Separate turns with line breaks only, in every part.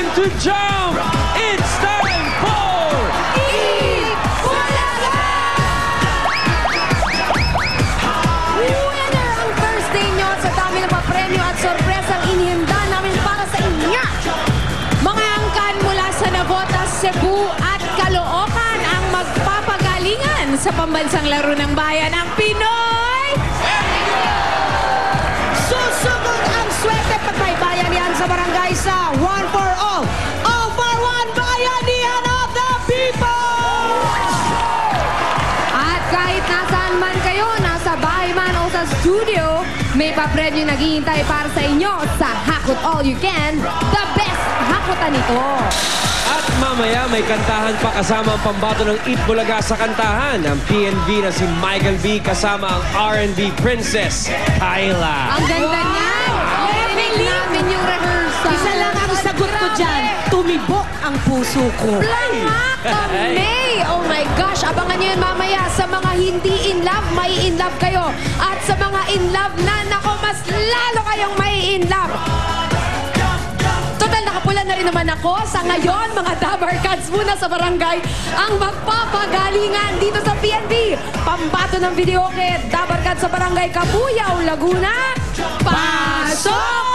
time to jump! It's time for
Eat Bulaga! Winner ang first day nyo sa dami ng papremyo at sorpresang inihanda namin para sa inyo. Mga angkan mula sa Navotas, Cebu at Caloocan ang magpapagalingan sa pambansang laro ng bayan ang Pinoy. Susubok ang swerte pag may bayanihan sa barangay sa One for All for One Bayanihan of the People! At kahit nasaan man kayo, nasa bahay man o sa studio, may papremyo naghihintay para sa inyo sa Hakot All You Can, the best hakotan nito.
At mamaya may kantahan pa kasama ang pambato ng Eat Bulaga sa kantahan. Ang PNB na si Michael B kasama ang R&B princess, Kyla.
Ang ganda niyan! Narinig namin yung rehearsal.
Isa lang ang sagot ko dyan. Tumibok ang puso ko.
Planga kami! Oh my gosh! Abangan nyo yun mamaya. Sa mga hindi in love, may in love kayo. At sa mga in love na, nako, mas lalo kayong may in love. Total, nakapula na rin naman ako. Sa ngayon, mga Dabar Cats muna sa barangay ang magpapagalingan dito sa PNB. Pambato ng video kit. Dabar Cats sa barangay Cabuyao, Laguna. Pasok!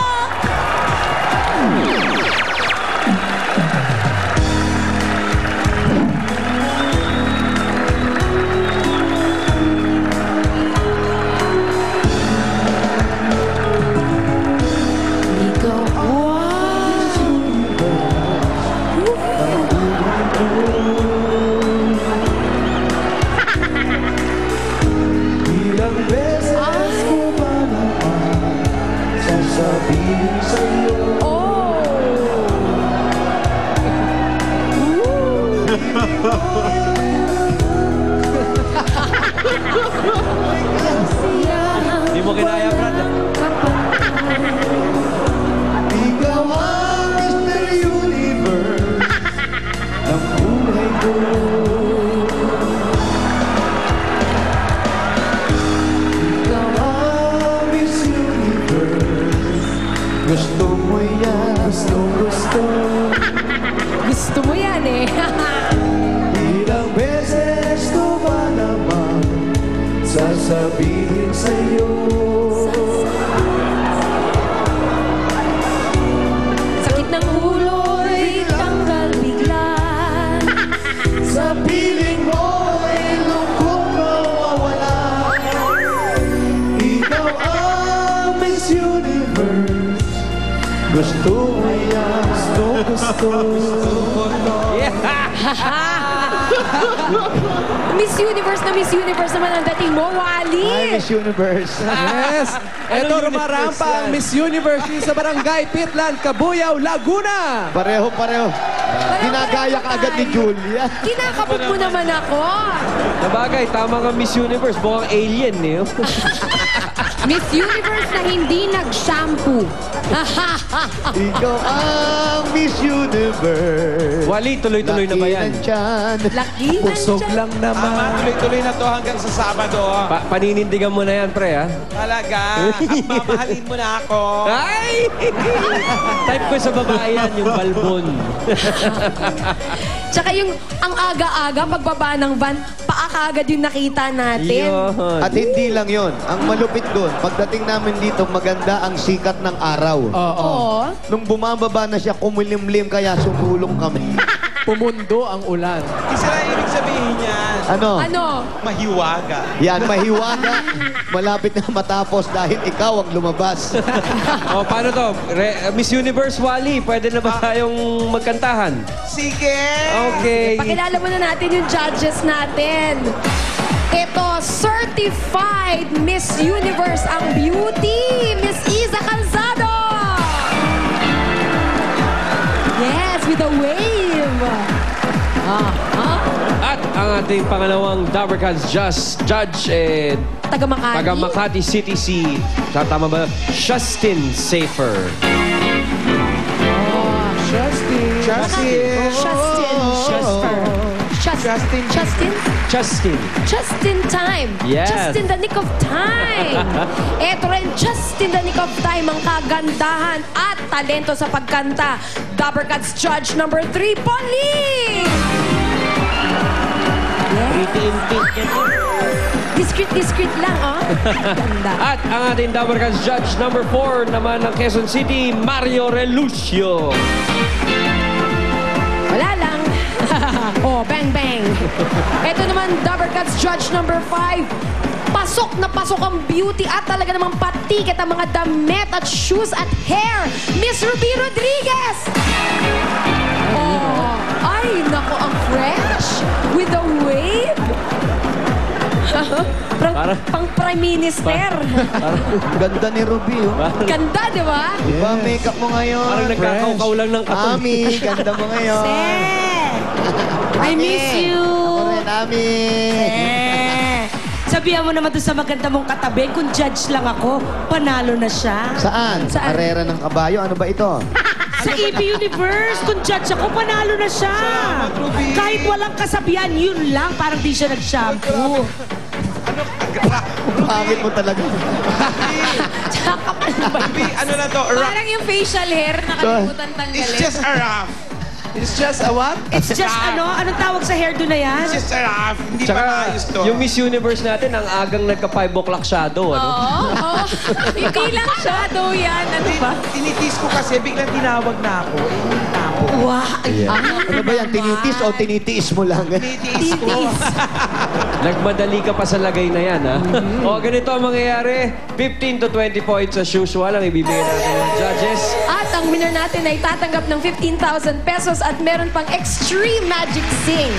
Di mo kinaya, Brad.
Ikaw ang Mr. Universe ng buhay ko. Ikaw ang Miss Universe. Gusto mo yan, gusto.
Gusto mo yan eh.
Ilang beses ko ba naman sasabihin sa'yo?
Sakit ng ulo'y tanggal bigla.
Sa piling mo'y lungkot mawawala. Ikaw ang Miss Universe. Gusto mo yan, gusto.
Miss Universe naman ang dating mo, Wally.
Hi, Miss Universe.
Yes! Ito
Anong
rumarampa
universe
ang
yan?
Miss Universe dito sa Barangay Pitlan, Cabuyao, Laguna!
Pareho. Ginagaya ka agad ni Julia.
Kinakabog mo naman ako.
Nabagay, tama nga Miss Universe. Mukhang alien eh.
Miss Universe na hindi nag-shampoo.
Ikaw ang Miss Universe.
Wally, tuloy-tuloy na ba yan?
Laki ng tiyan.
Laki ng
Busog
tiyan.
lang naman.
Tuloy-tuloy na to hanggang sa Sabado.
Paninindigan mo na yan, pre, ha?
Talaga. At mamahalin mo na ako.
Ay! Type ko sa babae yan, yung balbon.
Tsaka yung ang aga-aga, pagbaba ng van, paakaagad yung nakita natin.
Yun.
At hindi lang yon. Ang malupit doon, pagdating namin dito, maganda ang sikat ng araw.
Oo.
Nung bumababa na siya, kumulimlim kaya sumulong kami.
Pumundo ang ulan.
Isa na ibig sabihin yan.
Ano?
Ano?
Mahiwaga.
Yan, mahiwaga. Malapit na matapos dahil ikaw ang lumabas.
O, paano to? Miss Universe, Wally, pwede na ba tayong magkantahan?
Sige!
Okay.
Pakilala muna natin yung judges natin. Ito, certified Miss Universe ang beauty, Miss Iza Calzado. Yes, with a wave.
At ang ating pangalawang Dabar Cats judge,
Taga Makati.
taga Makati City si, tama ba? Justin Safer.
Justin.
Justin.
Justin.
Justin?
Justin.
Just in time.
Yes.
Just in the nick of time. Eto rin, just in the nick of time, ang kagandahan at talento sa pagkanta. Dapper Cats Judge number 3, Pauline!
Pretty in pink.
Discreet lang, oh. Ganda.
At ang ating Dapper Cats Judge number 4 naman ng Quezon City, Mario Relucio.
Wala lang. Oh, bang, bang. Ito naman, Dapper Cats Judge number 5. Pasok na pasok ang beauty at talaga namang patiket ang mga damit at shoes at hair. Miss Ruby Rodriguez! Oh, ay, nako, ang fresh. With a wave. Pang Prime Minister.
Ang ganda ni Ruby, oh.
Ganda, di ba?
Iba ang makeup mo ngayon.
Parang nagkakaukaw lang ng katon.
Ami, ganda mo ngayon.
I miss you.
Ako rin, Ami.
Sabihan mo naman doon sa maganda mong katabi, kung judge lang ako, panalo na siya.
Saan?
Saan?
Karera ng kabayo. Ano ba ito?
Sa EP Universe, kung judge ako, panalo na siya.
Salamat, Ruby.
Kahit walang kasabihan, yun lang, parang di siya nag-shampoo.
Pangit mo talaga.
Tsaka pa
Ruby, ano na to?
Parang yung facial hair, nakalimutan tanggalin.
It's just a rough.
It's just a what?
It's just anong tawag sa hairdo na yan?
It's just a rough. Hindi pa
Tsaka,
maayos to.
yung Miss Universe natin, ang agang nagka-5 o'clock shadow, ano?
Oo. Hindi lang shadow yan. Ano ba?
Tinitis ko kasi, biglang tinawag na ako.
Wow.
Ano ba yan? Tinitis o tinitiis mo lang?
Tinitis ko.
Nagmadali ka pa sa lagay na yan, ha? O, ganito ang mangyayari. 15 to 20 points as usual ang ibibigay natin ng judges.
At ang winner natin ay tatanggap ng 15,000 pesos at meron pang Extreme Magic Sing.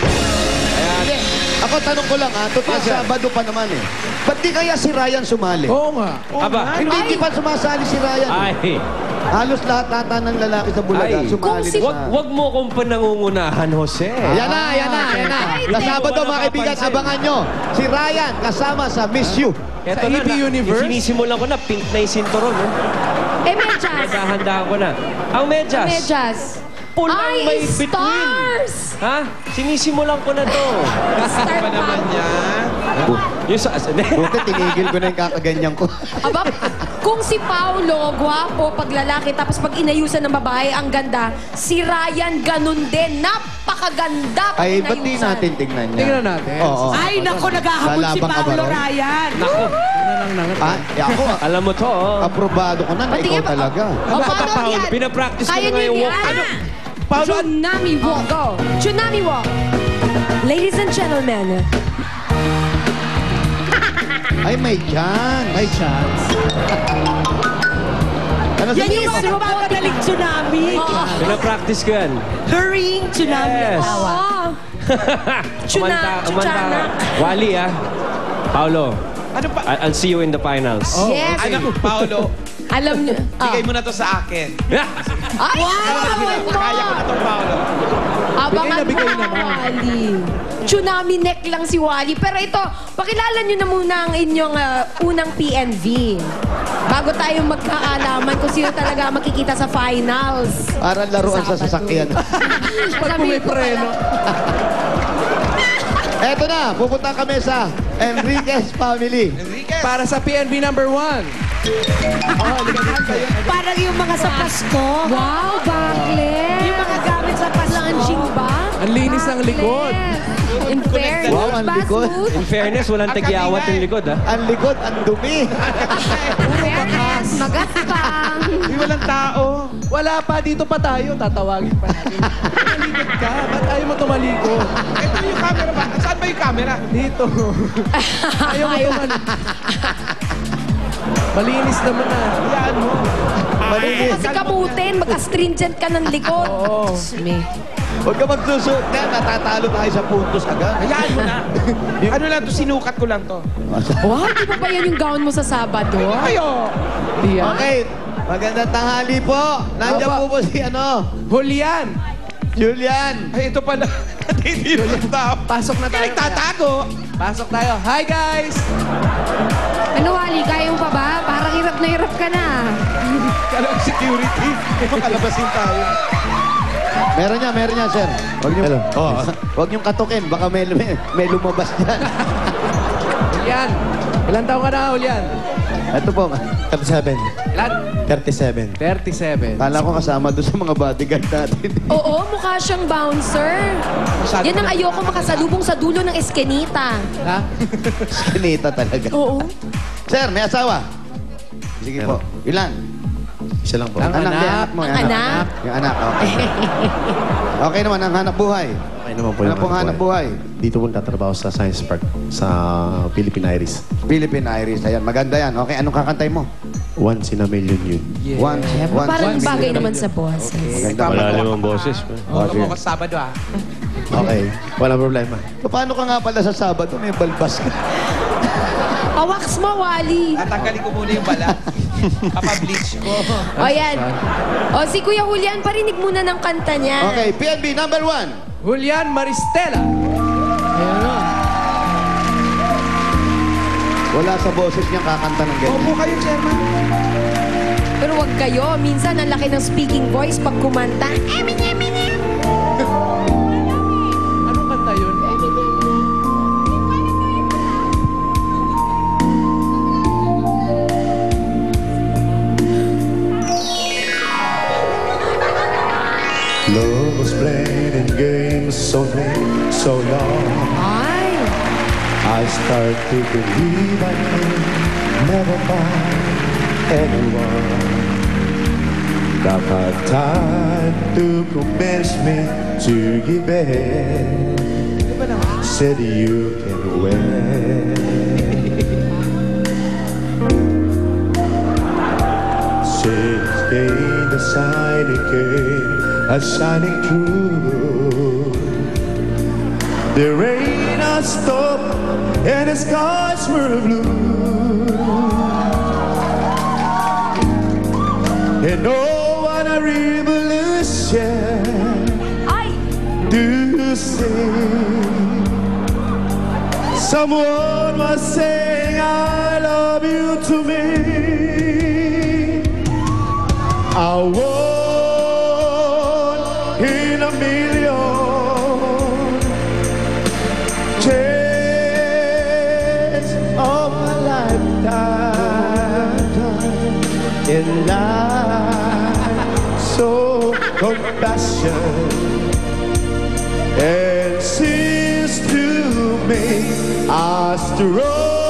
Ako, tanong ko lang, ha? Total, Sabado pa naman, eh. Ba't di kaya si Ryan sumali?
Oo nga.
Aba,
Hindi pa sumasali si Ryan.
ay,
Halos lahat ng lalaki sa Bulaga
Ay.
sumali
Kung si-
na sa...
wag mo kong panangungunahan, Jose.
Yan na. Sa Sabado, mga kaibigan, abangan nyo. Si Ryan kasama sa Miss You.
Eto
Sa EP Universe?
Sinisimulan ko na, pink na yung sinturon, no?
Medyas.
Naghahandaan ko na. Ang medyas.
Medyas.
Pulang
Ay,
may between.
stars!
Ha? Sinisimulan ko na to.
Star
Pa naman
pa.
yan.
Yung sa...
Buti, tinigil ko na yung kakaganyan ko.
Aba, kung si Paolo, gwapo, pag lalaki, tapos pag inayusan ng babae, ang ganda, si Ryan ganun din. Napakaganda pag
Ay, ba't di
inayusan.
natin tingnan niya?
Tingnan natin.
Oo.
Ay, nako, naghahabol si
Lalabang ka ba
Paolo
ron?
Ryan.
Naku,
Ah, ako,
alam mo to, oh.
aprobado ko na ikaw
Patingin pa-
talaga.
O, paano
Paolo,
yan?
pinapractice ko
Kaya
na nga
niyo
yung
yan.
walk. Ano?
Tsunami walk. Go. Tsunami walk. Ladies and gentlemen,
Ay, may chance.
May chance.
Ano
Yan
sabi
yung
mo?
mga nagpapagaling tsunami.
Pinapractice ko yan.
Hurrying tsunami.
Yes.
Awa.
Chuchanak.
Wally, ah. Paolo,
Ano pa?
I'll see you in the finals.
Yes.
Ano, Paolo,
Alam niyo.
bigay mo na to sa akin.
Ay,
Kaya ko na to, Paolo.
Abangan mo
Bigay na,
na,
bigay
Wally. Tsunami neck lang si Wally. Pero ito, pakilala niyo na muna ang inyong unang PNV. Bago tayo magkaalaman kung sino talaga makikita sa finals.
Parang laruan sa sasakyan.
Pag may preno.
Eto na, pupunta kami sa Enriquez family.
Enriquez.
Para sa PNB number 1.
Parang yung mga sa Pasko.
Wow, baklet.
Yung mga gamit sa Pasko.
Launching ba?
Ang linis ng likod.
In fairness,
Wow, ang
ba,
likod.
smooth?
In fairness, walang tagyawat yung likod, ah.
Ang likod, ang dumi.
In fairness, magaspang.
Uy, walang tao.
Wala pa, dito pa tayo. Tatawagin pa natin. Tumalikod ka. Ba't ayaw mo tumalikod?
Ito yung camera ba? Saan ba yung camera?
Dito. Ayaw mo tumalikod. Malinis naman na.
Yan mo.
Malinis.
Kasi kamutin, mag-astringent ka ng likod.
Oo.
Huwag ka magsusuot na, natatalo tayo sa puntos agad.
Hayaan mo na. Ano lang to, sinukat ko lang to.
Wow, di ba yan yung gown mo sa Sabado?
Ayo.
Diyan.
Okay, magandang tanghali po. Nandiyan
Aba.
po po si
Julian.
Julian.
Ay, ito pala. Dito yung tao.
Pasok na tayo.
Nagtatago.
Pasok tayo. Hi, guys!
Ano, Wally, kaya mo pa ba? Parang hirap na hirap ka na.
Kala security. Makalabasin tayo.
Meron niya, sir. Huwag niyo, huwag niyong katukin. Baka may lumabas dyan.
Julian, ilan taon ka na, Julian?
Ito po.
37.
Ilan?
37.
37.
Kala ko kasama doon sa mga bodyguard natin.
Oo, mukha siyang bouncer. Yan ang ayoko makasalubong sa dulo ng eskenita.
Ha?
Kinita talaga.
Oo.
Sir, may asawa? Sige po. Ilan?
Isa lang po.
Ang
Anak,
anak.
anak mo.
Ang anak.
Yung anak, okay. Okay naman, ang hanap buhay.
Okay naman po
Ano
yung
pong hanap buhay?
Dito po natatrabaho sa Science Park sa Philippine Iris.
Philippine Iris. Ayan, maganda yan. Okay, anong kakantay mo?
Once in a million yun.
Once
Parang
in a
bagay
million.
naman sa boses.
Maganda.
Malalim ang boses.
Oo, mo ko Sabado ah.
Okay, walang problema.
Paano ka nga pala sa Sabado? May balbas ka.
Pawaks mo, Wally.
Tatanggalin ko muna yung balat. Papa-bleach ko.
O yan. O si Kuya Julian, parinig muna ng kanta niya.
Okay, PNB number 1.
Julian Maristela. Ayan na.
Wala sa boses niya kakanta ng ganyan.
Opo kayo, chairman.
Pero wag kayo. Minsan, ang laki ng speaking voice pag kumanta.
Anong kanta yun?
Love was played in games so late, so long.
Ay.
I start to believe I can never find anyone that had time to convince me to give in. Said you can win. Since day the signing came, a shining through. The rain has stopped and the skies were blue. And no one a revolution
Ay.
to see. Someone was saying I love you to me. I want in a million chance of a lifetime in life, so compassion and seems to me astro.